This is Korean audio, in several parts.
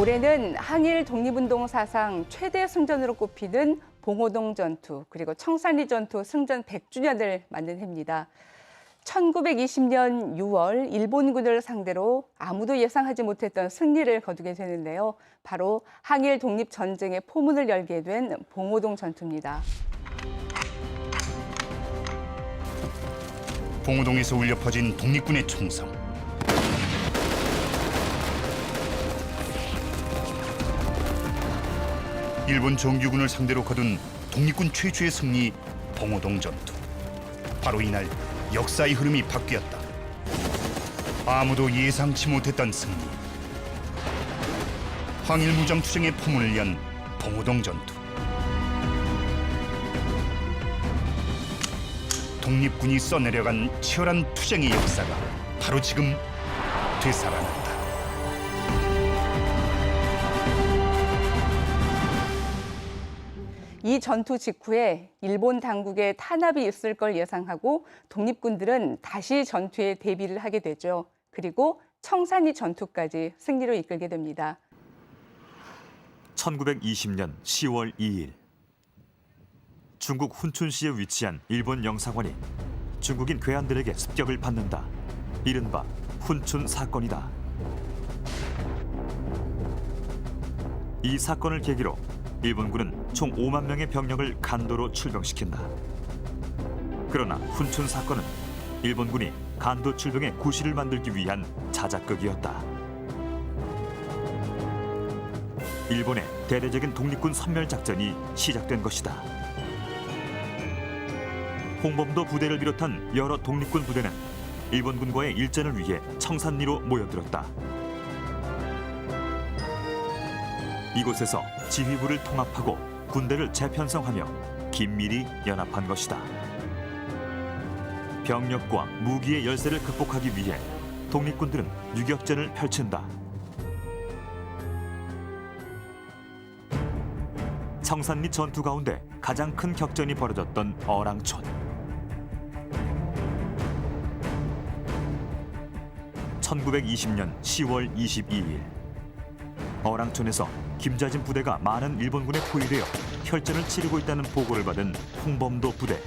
올해는 항일 독립운동 사상 최대 승전으로 꼽히는 봉오동 전투 그리고 청산리 전투 승전 100주년을 맞는 해입니다. 1920년 6월 일본군을 상대로 아무도 예상하지 못했던 승리를 거두게 되는데요. 바로 항일 독립전쟁의 포문을 열게 된 봉오동 전투입니다. 봉오동에서 울려 퍼진 독립군의 총성. 일본 정규군을 상대로 거둔 독립군 최초의 승리 봉오동 전투. 바로 이날 역사의 흐름이 바뀌었다. 아무도 예상치 못했던 승리. 항일 무장 투쟁의 포문을 연 봉오동 전투. 독립군이 써내려간 치열한 투쟁의 역사가 바로 지금 되살아난다. 이 전투 직후에 일본 당국의 탄압이 있을 걸 예상하고 독립군들은 다시 전투에 대비를 하게 되죠. 그리고 청산리 전투까지 승리로 이끌게 됩니다. 1920년 10월 2일 중국 훈춘시에 위치한 일본 영사관이 중국인 괴한들에게 습격을 받는다. 이른바 훈춘 사건이다. 이 사건을 계기로 일본군은 총 5만 명의 병력을 간도로 출병시킨다. 그러나 훈춘 사건은 일본군이 간도 출병의 구실을 만들기 위한 자작극이었다. 일본의 대대적인 독립군 섬멸 작전이 시작된 것이다. 홍범도 부대를 비롯한 여러 독립군 부대는 일본군과의 일전을 위해 청산리로 모여들었다. 이곳에서 지휘부를 통합하고 군대를 재편성하며 긴밀히 연합한 것이다. 병력과 무기의 열세를 극복하기 위해 독립군들은 유격전을 펼친다. 청산리 전투 가운데 가장 큰 격전이 벌어졌던 어랑촌. 1920년 10월 22일 어랑촌에서 김자진 부대가 많은 일본군에 포위되어 혈전을 치르고 있다는 보고를 받은 홍범도 부대.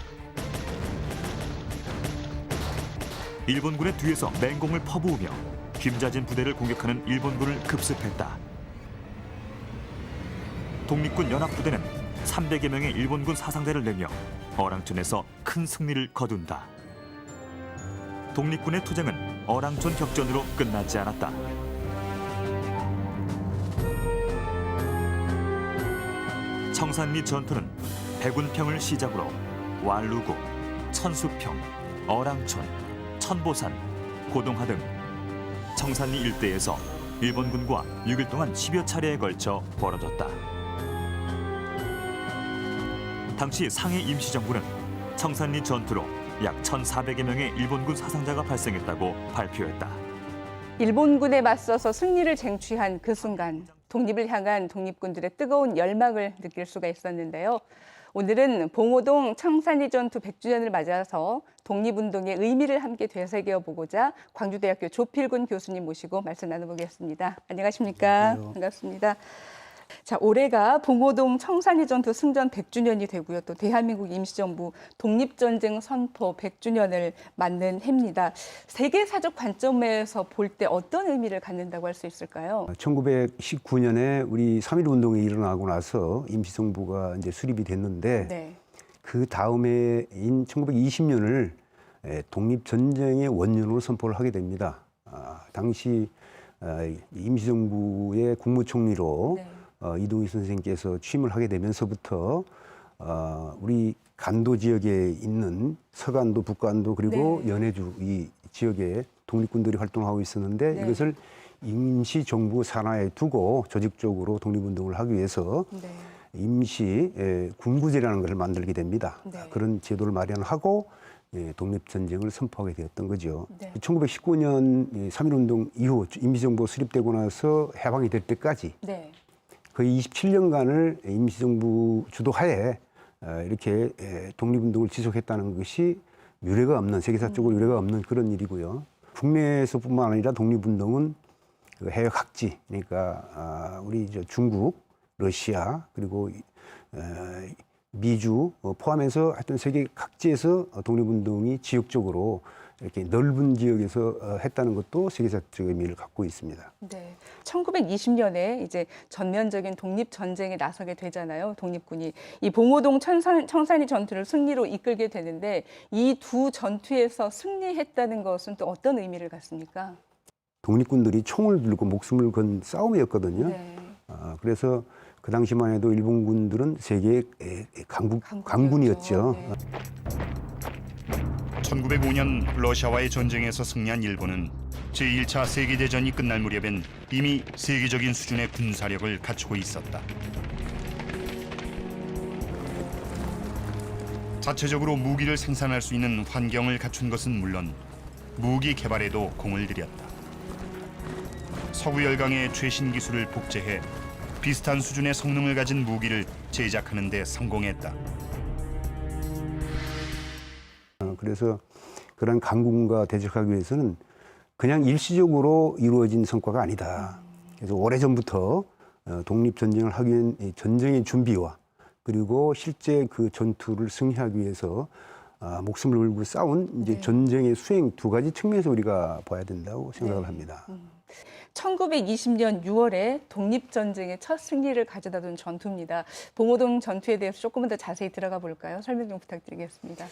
일본군의 뒤에서 맹공을 퍼부으며 김자진 부대를 공격하는 일본군을 급습했다. 독립군 연합부대는 300여 명의 일본군 사상자를 내며 어랑촌에서 큰 승리를 거둔다. 독립군의 투쟁은 어랑촌 격전으로 끝나지 않았다. 청산리 전투는 백운평을 시작으로 왈루구, 천수평, 어랑촌, 천보산, 고동하 등 청산리 일대에서 일본군과 6일 동안 10여 차례에 걸쳐 벌어졌다. 당시 상해 임시정부는 청산리 전투로 약 1,400여 명의 일본군 사상자가 발생했다고 발표했다. 일본군에 맞서서 승리를 쟁취한 그 순간 독립을 향한 독립군들의 뜨거운 열망을 느낄 수가 있었는데요. 오늘은 봉오동 청산리 전투 100주년을 맞아서 독립운동의 의미를 함께 되새겨보고자 광주대학교 조필군 교수님 모시고 말씀 나눠보겠습니다. 안녕하십니까? 안녕하세요. 반갑습니다. 자, 올해가 봉오동 청산리 전투 승전 100주년이 되고요. 또 대한민국 임시정부 독립전쟁 선포 100주년을 맞는 해입니다. 세계사적 관점에서 볼 때 어떤 의미를 갖는다고 할 수 있을까요? 1919년에 우리 3.1 운동이 일어나고 나서 임시정부가 이제 수립이 됐는데 네. 그 다음해인 1920년을 독립전쟁의 원년으로 선포를 하게 됩니다. 당시 임시정부의 국무총리로 네. 이동희 선생님께서 취임을 하게 되면서부터 우리 간도 지역에 있는 서간도, 북간도 그리고 네. 연해주 이 지역에 독립군들이 활동하고 있었는데 네. 이것을 임시정부 산하에 두고 조직적으로 독립운동을 하기 위해서 네. 임시 군부제라는 것을 만들게 됩니다. 네. 그런 제도를 마련하고 독립전쟁을 선포하게 되었던 거죠. 네. 1919년 3.1운동 이후 임시정부 수립되고 나서 해방이 될 때까지 네. 거의 27년간을 임시정부 주도하에 이렇게 독립운동을 지속했다는 것이 유례가 없는, 세계사적으로 유례가 없는 그런 일이고요. 국내에서뿐만 아니라 독립운동은 그 해외 각지, 그러니까 우리 중국, 러시아 그리고 미주 포함해서 하여튼 세계 각지에서 독립운동이 지역적으로 이렇게 넓은 지역에서 했다는 것도 세계적 의미를 갖고 있습니다. 네. 1920년에 이제 전면적인 독립 전쟁에 나서게 되잖아요. 독립군이 이 봉오동 청산리 전투를 승리로 이끌게 되는데 이 두 전투에서 승리했다는 것은 또 어떤 의미를 갖습니까? 독립군들이 총을 들고 목숨을 건 싸움이었거든요. 네. 그래서 그 당시만 해도 일본군들은 세계의 강군이었죠. 네. 1905년 러시아와의 전쟁에서 승리한 일본은 제1차 세계대전이 끝날 무렵엔 이미 세계적인 수준의 군사력을 갖추고 있었다. 자체적으로 무기를 생산할 수 있는 환경을 갖춘 것은 물론 무기 개발에도 공을 들였다. 서구 열강의 최신 기술을 복제해 비슷한 수준의 성능을 가진 무기를 제작하는 데 성공했다. 그래서 그런 강군과 대적하기 위해서는 그냥 일시적으로 이루어진 성과가 아니다. 그래서 오래전부터 독립전쟁을 하기 위한 전쟁의 준비와 그리고 실제 그 전투를 승리하기 위해서 목숨을 걸고 싸운 이제 전쟁의 수행 두 가지 측면에서 우리가 봐야 된다고 생각을 합니다. 1920년 6월에 독립전쟁의 첫 승리를 가져다 둔 전투입니다. 봉오동 전투에 대해서 조금만 더 자세히 들어가 볼까요? 설명 좀 부탁드리겠습니다.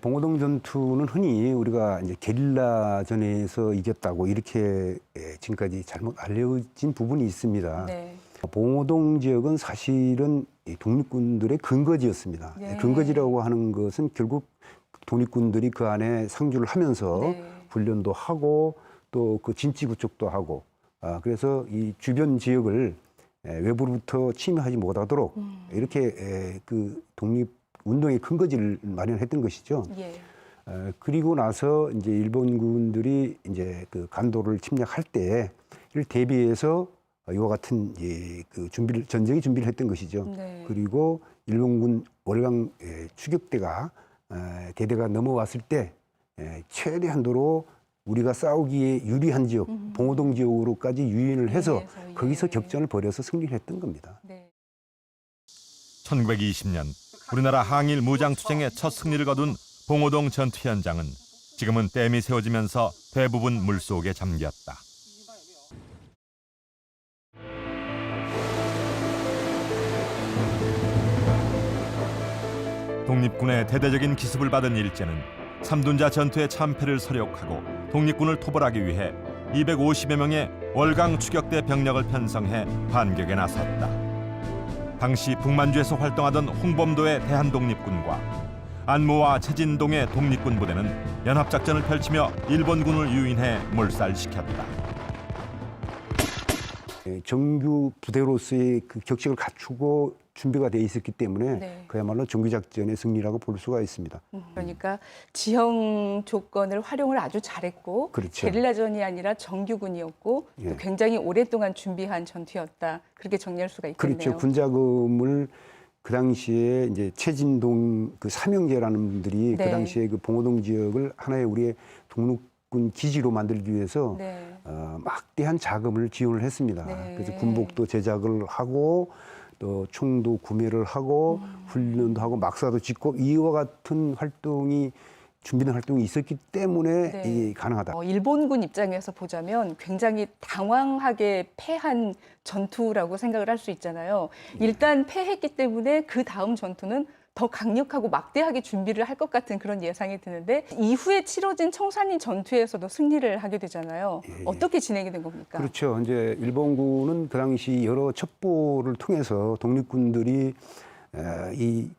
봉오동 전투는 흔히 우리가 이제 게릴라전에서 이겼다고 이렇게 지금까지 잘못 알려진 부분이 있습니다. 네. 봉오동 지역은 사실은 이 독립군들의 근거지였습니다. 네. 근거지라고 하는 것은 결국 독립군들이 그 안에 상주를 하면서 네. 훈련도 하고 또 그 진지 구축도 하고 그래서 이 주변 지역을 외부로부터 침해하지 못하도록 이렇게 그 독립 운동의 근거지를 마련했던 것이죠. 예. 그리고 나서 이제 일본군들이 이제 그 간도를 침략할 때 이를 대비해서 이와 같은 그 전쟁의 준비를 했던 것이죠. 네. 그리고 일본군 월강 추격대가 대대가 넘어왔을 때 최대한도로 우리가 싸우기에 유리한 지역, 봉오동 지역으로까지 유인을 해서 예. 거기서 격전을 벌여서 승리를 했던 겁니다. 네. 1920년 우리나라 항일 무장투쟁의 첫 승리를 거둔 봉오동 전투 현장은 지금은 댐이 세워지면서 대부분 물속에 잠겼다. 독립군의 대대적인 기습을 받은 일제는 삼둔자 전투의 참패를 서력하고 독립군을 토벌하기 위해 250여 명의 월강 추격대 병력을 편성해 반격에 나섰다. 당시 북만주에서 활동하던 홍범도의 대한독립군과 안모와 최진동의 독립군 부대는 연합작전을 펼치며 일본군을 유인해 몰살시켰다. 정규 부대로서의 그 격식을 갖추고 준비가 돼 있었기 때문에 네. 그야말로 정규작전의 승리라고 볼 수가 있습니다. 그러니까 지형 조건을 활용을 아주 잘했고 그렇죠. 게릴라전이 아니라 정규군이었고 예. 또 굉장히 오랫동안 준비한 전투였다. 그렇게 정리할 수가 있겠네요. 그렇죠. 군자금을 그 당시에 이제 최진동 그 삼형제라는 분들이 네. 그 당시에 그 봉오동 지역을 하나의 우리의 독립군 기지로 만들기 위해서 네. 막대한 자금을 지원을 했습니다. 네. 그래서 군복도 제작을 하고 또 총도 구매를 하고 훈련도 하고 막사도 짓고 이와 같은 활동이 준비된 활동이 있었기 때문에 네. 이게 가능하다. 일본군 입장에서 보자면 굉장히 당황하게 패한 전투라고 생각을 할 수 있잖아요. 일단 패했기 때문에 그 다음 전투는 더 강력하고 막대하게 준비를 할 것 같은 그런 예상이 드는데 이후에 치러진 청산리 전투에서도 승리를 하게 되잖아요. 어떻게 진행이 된 겁니까? 그렇죠. 이제 일본군은 그 당시 여러 첩보를 통해서 독립군들이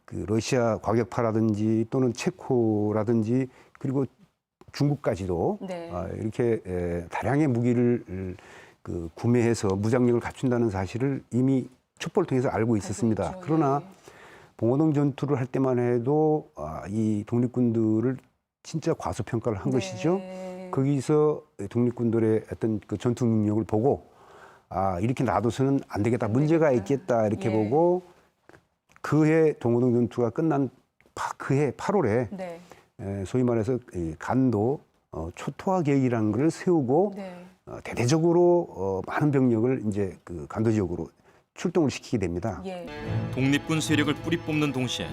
그 러시아 과격파라든지 또는 체코라든지 그리고 중국까지도 네. 이렇게 다량의 무기를 그 구매해서 무장력을 갖춘다는 사실을 이미 첩보를 통해서 알고 있었습니다. 있죠. 그러나 예. 봉오동 전투를 할 때만 해도 이 독립군들을 진짜 과소평가를 한 네. 것이죠. 거기서 독립군들의 어떤 그 전투 능력을 보고 이렇게 놔둬서는 안 되겠다. 문제가 있겠다. 이렇게 예. 보고 그해 봉오동 전투가 끝난 그해 8월에 네. 소위 말해서 이 간도 초토화 계획이라는 걸 세우고 네. 대대적으로 많은 병력을 이제 그 간도 지역으로 출동을 시키게 됩니다. 예. 독립군 세력을 뿌리 뽑는 동시에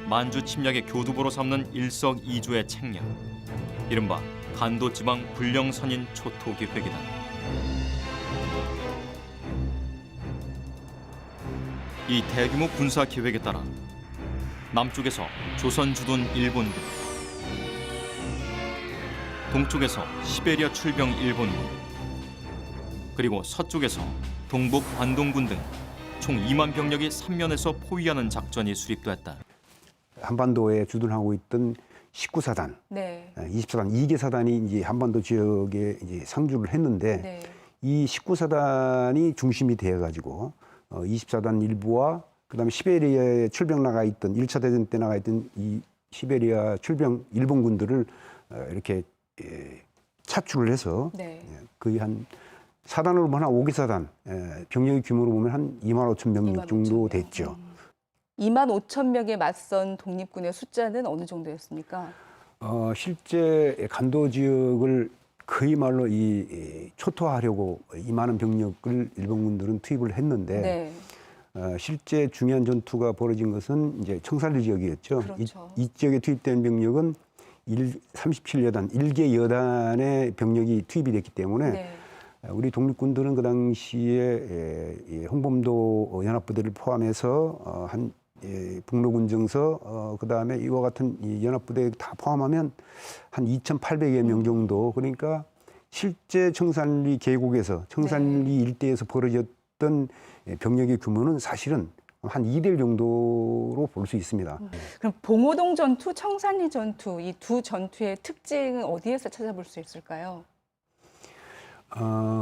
만주 침략의 교두보로 삼는 일석이조의 책략, 이른바 간도지방 불령선인 초토기획이다. 이 대규모 군사 계획에 따라 남쪽에서 조선 주둔 일본군, 동쪽에서 시베리아 출병 일본군, 그리고 서쪽에서 동북 관동군 등 총 2만 병력이 삼면에서 포위하는 작전이 수립됐다. 한반도에 주둔하고 있던 19사단, 네. 20사단, 2개 사단이 이제 한반도 지역에 이제 상주를 했는데 네. 이 19사단이 중심이 되어가지고 20사단 일부와 그다음에 시베리아에 출병 나가 있던 1차 대전 때 나가 있던 이 시베리아 출병 일본군들을 이렇게 차출을 해서 네. 거의 한 사단으로 보면 한 5개 사단, 병력의 규모로 보면 한 2만 5천 명력 25,000 정도 명. 됐죠. 2만 5천 명에 맞선 독립군의 숫자는 어느 정도였습니까? 실제 간도 지역을 거의 말로 초토화하려고 이 많은 병력을 일본군들은 투입을 했는데 네. 실제 중요한 전투가 벌어진 것은 이제 청산리 지역이었죠. 그렇죠. 이 지역에 투입된 병력은 37여단, 1개 여단의 병력이 투입이 됐기 때문에 네. 우리 독립군들은 그 당시에 홍범도 연합부대를 포함해서 한 북로군정서 그다음에 이와 같은 이 연합부대 다 포함하면 한 2,800여 명 정도, 그러니까 실제 청산리 계곡에서 청산리 일대에서 벌어졌던 병력의 규모는 사실은 한 2대1 정도로 볼 수 있습니다. 그럼 봉오동 전투, 청산리 전투 이 두 전투의 특징은 어디에서 찾아볼 수 있을까요?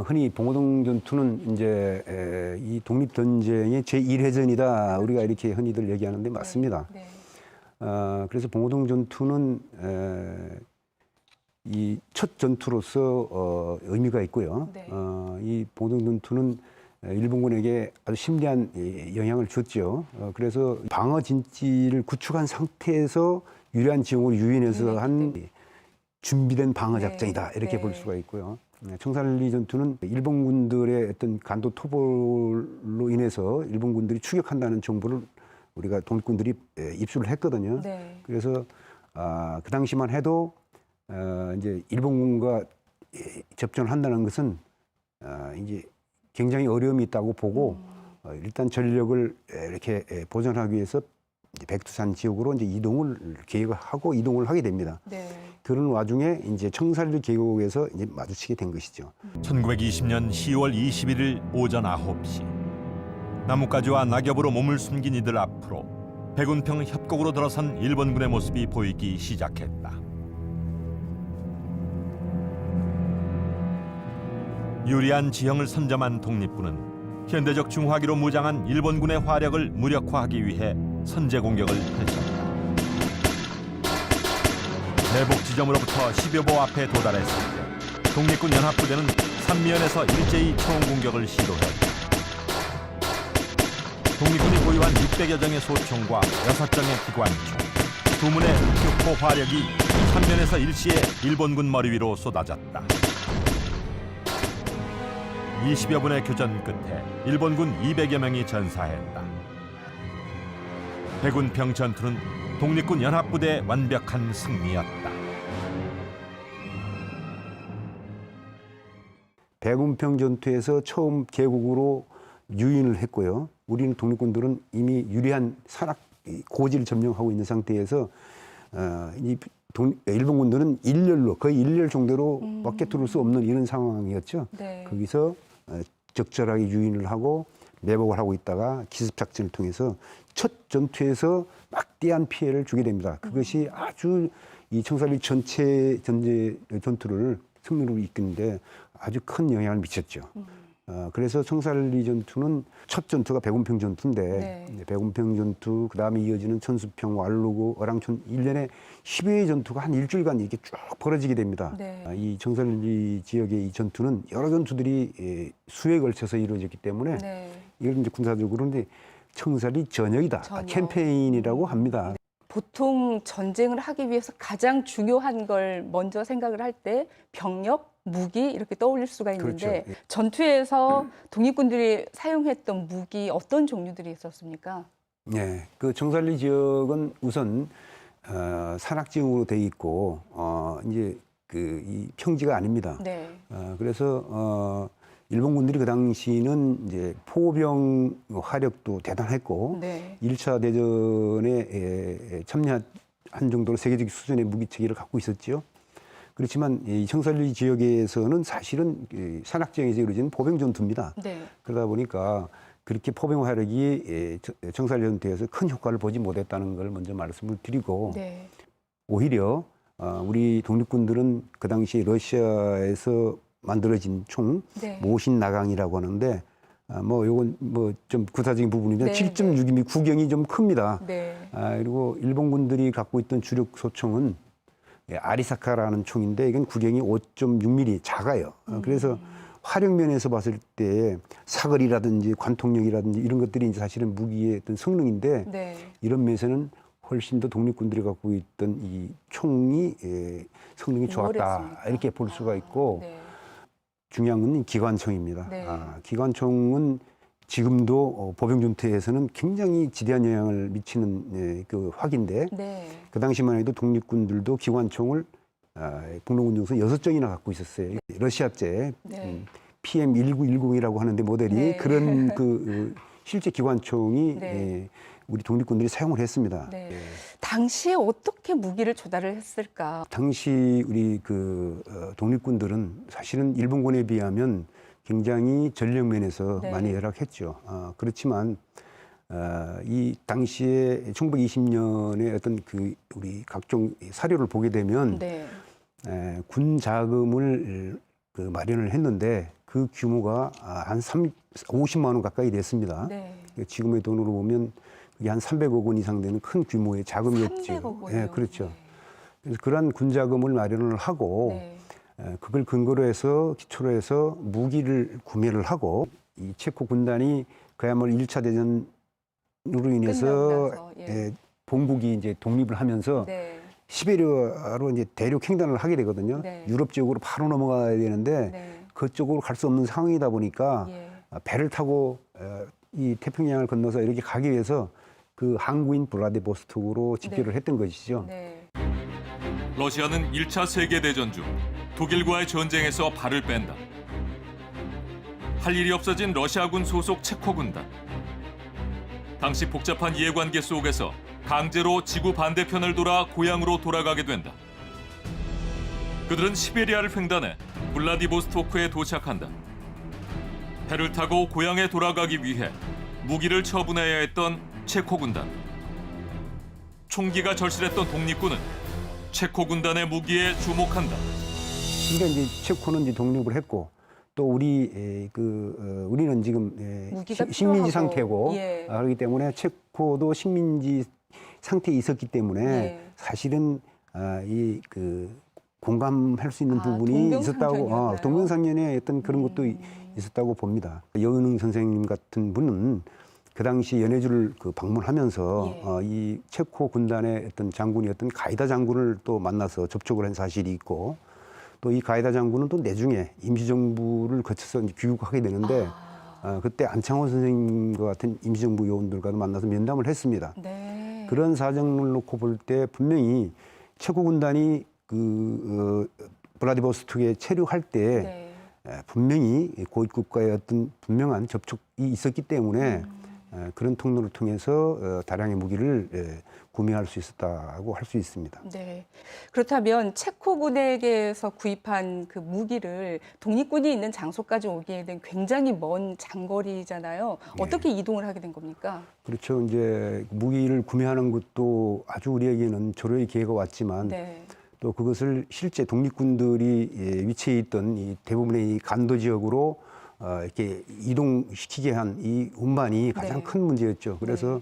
흔히 봉오동 전투는 이제 이 독립전쟁의 제1회전이다. 우리가 이렇게 흔히들 얘기하는데 맞습니다. 네. 그래서 봉오동 전투는 이 첫 전투로서 의미가 있고요. 네. 이 봉오동 전투는 일본군에게 아주 심대한 영향을 줬죠. 그래서 방어 진지를 구축한 상태에서 유리한 지형으로 유인해서 한 준비된 방어 작전이다. 이렇게 네. 볼 수가 있고요. 청산리 전투는 일본군들의 어떤 간도 토벌로 인해서 일본군들이 추격한다는 정보를 우리가 독립군들이 입수를 했거든요. 네. 그래서 그 당시만 해도 이제 일본군과 접전을 한다는 것은 이제 굉장히 어려움이 있다고 보고 일단 전력을 이렇게 보존하기 위해서 이제 백두산 지역으로 이제 이동을 계획을 하고 이동을 하게 됩니다. 네. 그런 와중에 이제 청산리 계곡에서 이제 마주치게 된 것이죠. 1920년 10월 21일 오전 9시 나뭇가지와 낙엽으로 몸을 숨긴 이들 앞으로 백운평 협곡으로 들어선 일본군의 모습이 보이기 시작했다. 유리한 지형을 선점한 독립군은 현대적 중화기로 무장한 일본군의 화력을 무력화하기 위해 선제 공격을 펼쳤다. 대복 지점으로부터 10여 보 앞에 도달했을 때 독립군 연합부대는 삼면에서 일제히 총 공격을 시도했다. 독립군이 보유한 600여 정의 소총과 6정의 기관총, 2문의 흑표포 화력이 삼면에서 일시에 일본군 머리 위로 쏟아졌다. 20여 분의 교전 끝에 일본군 200여 명이 전사했다. 백운평 전투는 독립군 연합부대의 완벽한 승리였다. 백운평 전투에서 처음 계곡으로 유인을 했고요. 우리는 독립군들은 이미 유리한 산악 고지를 점령하고 있는 상태에서 일본군들은 일렬로 거의 일렬 정도로 밖에 들어올 수 없는 이런 상황이었죠. 네. 거기서 적절하게 유인을 하고 매복을 하고 있다가 기습 작전을 통해서 첫 전투에서 막대한 피해를 주게 됩니다. 그것이 아주 이 청산리 전체 전투를 승리로 이끄는데 아주 큰 영향을 미쳤죠. 그래서 청산리 전투는 첫 전투가 백운평 전투인데 네. 백운평 전투 그다음에 이어지는 천수평, 왈루고, 어랑촌 1년에 10여의 전투가 한 일주일간 이렇게 쭉 벌어지게 됩니다. 네. 이 청산리 지역의 이 전투는 여러 전투들이 수에 걸쳐서 이루어졌기 때문에 네. 이걸 이제 군사적으로 이제 청산리 전역이다, 전역. 캠페인이라고 합니다. 보통 전쟁을 하기 위해서 가장 중요한 걸 먼저 생각을 할 때 병력, 무기 이렇게 떠올릴 수가 있는데 그렇죠. 예. 전투에서 독립군들이 사용했던 무기 어떤 종류들이 있었습니까? 네, 그 청산리 지역은 우선 산악 지역으로 돼 있고 이제 이 평지가 아닙니다. 네. 그래서 일본군들이 그 당시는 이제 포병 화력도 대단했고 네. 1차 대전에 참여한 정도로 세계적 수준의 무기 체계를 갖고 있었죠. 그렇지만 이 청산리 지역에서는 사실은 산악 지역에서 이루어진 포병 전투입니다. 네. 그러다 보니까 그렇게 포병 화력이 청산리 전투에서 큰 효과를 보지 못했다는 걸 먼저 말씀을 드리고 네. 오히려 우리 독립군들은 그 당시 러시아에서 만들어진 총 네. 모신 나강이라고 하는데 요건 좀 구사적인 부분인데 네, 7.6mm 구경이 좀 큽니다. 네. 그리고 일본군들이 갖고 있던 주력 소총은 아리사카라는 총인데 이건 구경이 5.6mm 작아요. 그래서 화력 면에서 봤을 때 사거리라든지 관통력이라든지 이런 것들이 이제 사실은 무기의 어떤 성능인데 네. 이런 면에서는 훨씬 더 독립군들이 갖고 있던 이 총이 성능이 좋았다 우월했습니까? 이렇게 볼 수가 있고 네. 중요한 건 기관총입니다. 네. 기관총은 지금도 보병 전투에서는 굉장히 지대한 영향을 미치는 그 화기인데 네. 그 당시만 해도 독립군들도 기관총을 북로군 중에서 6정이나 갖고 있었어요. 러시아제 네. PM1910이라고 하는데 모델이 네. 그런 실제 기관총이 네. 우리 독립군들이 사용을 했습니다. 네. 당시에 어떻게 무기를 조달을 했을까? 당시 우리 독립군들은 사실은 일본군에 비하면 굉장히 전력 면에서 네. 많이 열악했죠. 그렇지만 이 당시에 1920년에 어떤 우리 각종 사료를 보게 되면 네. 군 자금을 마련을 했는데 그 규모가 한 50만 원 가까이 됐습니다. 네. 지금의 돈으로 보면 그게 한 300억 원 이상 되는 큰 규모의 자금이었죠. 300억 원이요. 예, 그렇죠. 그래서 그러한 군 자금을 마련을 하고 네. 그걸 근거로 해서 기초로 해서 무기를 구매를 하고 이 체코 군단이 그야말로 1차 대전으로 인해서 끝나고 나서, 예. 본국이 이제 독립을 하면서 네. 시베리아로 이제 대륙 횡단을 하게 되거든요. 네. 유럽 지역으로 바로 넘어가야 되는데 네. 그쪽으로 갈 수 없는 상황이다 보니까 예. 배를 타고 이 태평양을 건너서 이렇게 가기 위해서 그 항구인 블라디보스톡으로 집결을 네. 했던 것이죠. 네. 러시아는 1차 세계대전 중 독일과의 전쟁에서 발을 뺀다. 할 일이 없어진 러시아군 소속 체코 군단. 당시 복잡한 이해관계 속에서 강제로 지구 반대편을 돌아 고향으로 돌아가게 된다. 그들은 시베리아를 횡단해 블라디보스토크에 도착한다. 배를 타고 고향에 돌아가기 위해 무기를 처분해야 했던 체코 군단. 총기가 절실했던 독립군은 체코 군단의 무기에 주목한다. 그러니까 이제 체코는 이제 독립을 했고 또 우리는 지금 무기가 식민지 필요하고, 상태고 예. 그렇기 때문에 체코도 식민지 상태에 있었기 때문에 예. 사실은 공감할 수 있는 부분이 있었다고 동병상련이었나요? 동병상련의 어떤 그런 것도 있었다고 봅니다. 여은흥 선생님 같은 분은 그 당시 연해주를 방문하면서 예. 이 체코 군단의 어떤 장군이었던 가이다 장군을 또 만나서 접촉을 한 사실이 있고 또 이 가이다 장군은 또 내중에 임시정부를 거쳐서 이제 귀국하게 되는데 그때 안창호 선생님과 같은 임시정부 요원들과도 만나서 면담을 했습니다. 네. 그런 사정을 놓고 볼 때 분명히 체코 군단이 블라디보스톡에 체류할 때 네. 분명히 고위국과의 어떤 분명한 접촉이 있었기 때문에 그런 통로를 통해서 다량의 무기를 구매할 수 있었다고 할 수 있습니다. 네. 그렇다면 체코군에게서 구입한 그 무기를 독립군이 있는 장소까지 오게 된 굉장히 먼 장거리잖아요. 어떻게 이동을 하게 된 겁니까? 그렇죠. 이제 무기를 구매하는 것도 아주 우리에게는 조로의 기회가 왔지만 네. 또 그것을 실제 독립군들이 위치해 있던 이 대부분의 이 간도 지역으로 이렇게 이동시키게 한 이 운반이 가장 네. 큰 문제였죠. 그래서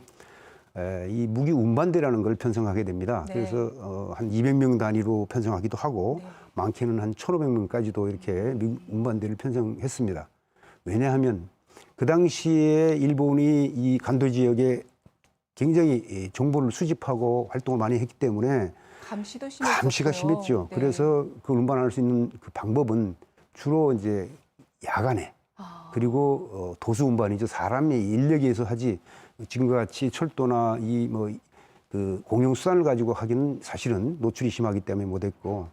이 무기 운반대라는 걸 편성하게 됩니다. 네. 그래서 한 200명 단위로 편성하기도 하고 네. 많게는 한 1,500명까지도 이렇게 운반대를 편성했습니다. 왜냐하면 그 당시에 일본이 이 간도 지역에 굉장히 정보를 수집하고 활동을 많이 했기 때문에 감시도 심했죠. 감시가 심했죠. 네. 그래서 그 운반할 수 있는 그 방법은 주로 이제 야간에 그리고 도수 운반이죠. 사람의 인력에 의해서 하지 지금과 같이 철도나 이 뭐 그 공용 수단을 가지고 하기는 사실은 노출이 심하기 때문에 못했고,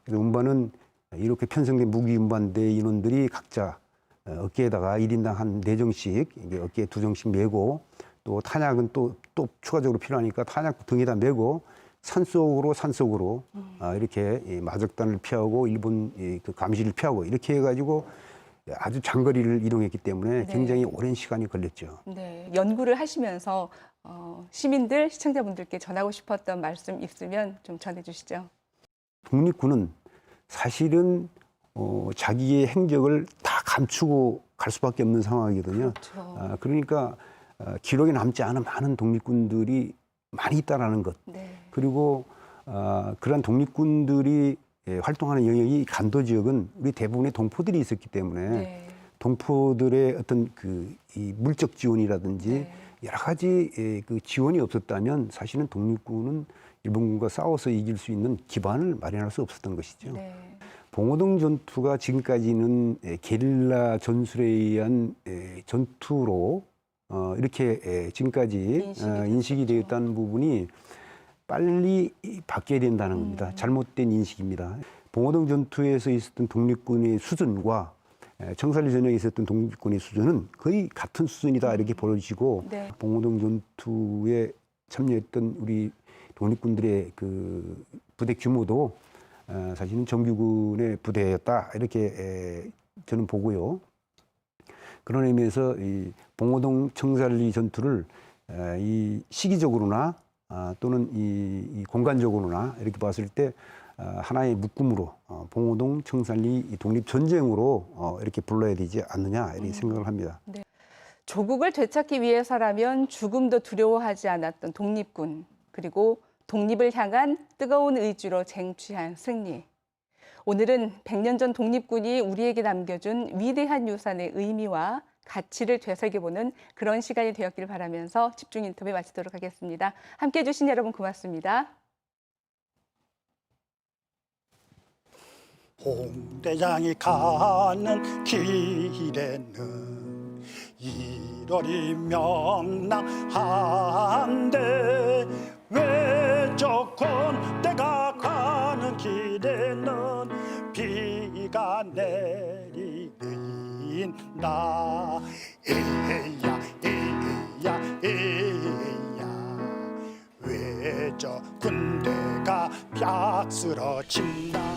그래서 운반은 이렇게 편성된 무기 운반대 인원들이 각자 어깨에다가 1인당 한 4정씩 이게 어깨에 2정씩 메고, 또 탄약은 또 추가적으로 필요하니까 탄약 등에다 메고 산속으로 이렇게 마적단을 피하고 일본 그 감시를 피하고 이렇게 해가지고 아주 장거리를 이동했기 때문에 네. 굉장히 오랜 시간이 걸렸죠. 네, 연구를 하시면서 시민들, 시청자분들께 전하고 싶었던 말씀 있으면 좀 전해주시죠. 독립군은 사실은 자기의 행적을 다 감추고 갈 수밖에 없는 상황이거든요. 그렇죠. 그러니까 기록에 남지 않은 많은 독립군들이 많이 있다라는 것. 네. 그리고 그런 독립군들이 활동하는 영역이 간도 지역은 우리 대부분의 동포들이 있었기 때문에 네. 동포들의 어떤 이 물적 지원이라든지 네. 여러 가지 그 지원이 없었다면 사실은 독립군은 일본군과 싸워서 이길 수 있는 기반을 마련할 수 없었던 것이죠. 네. 봉오동 전투가 지금까지는 게릴라 전술에 의한 전투로 이렇게 지금까지 인식이 되어 있다는 부분이 빨리 바뀌어야 된다는 겁니다. 잘못된 인식입니다. 봉오동 전투에서 있었던 독립군의 수준과 청산리 전역에 있었던 독립군의 수준은 거의 같은 수준이다 이렇게 보여지고, 네. 봉오동 전투에 참여했던 우리 독립군들의 그 부대 규모도 사실은 정규군의 부대였다 이렇게 저는 보고요. 그런 의미에서 이 봉오동 청산리 전투를 이 시기적으로나 또는 이 공간적으로나 이렇게 봤을 때 하나의 묶음으로 봉오동 청산리 독립전쟁으로 이렇게 불러야 되지 않느냐 이렇게 생각을 합니다. 조국을 되찾기 위해서라면 죽음도 두려워하지 않았던 독립군, 그리고 독립을 향한 뜨거운 의지로 쟁취한 승리. 오늘은 100년 전 독립군이 우리에게 남겨준 위대한 유산의 의미와 가치를 되새겨보는 그런 시간이 되었길 바라면서 집중 인터뷰 마치도록 하겠습니다. 함께해 주신 여러분 고맙습니다. 홍대장이 가는 길에는 1월이 명랑한데 왜 저 곤대가 가는 길에는 비가 내린다. 에야 에야 에야 왜 저 군대가 벽 쓰러진다.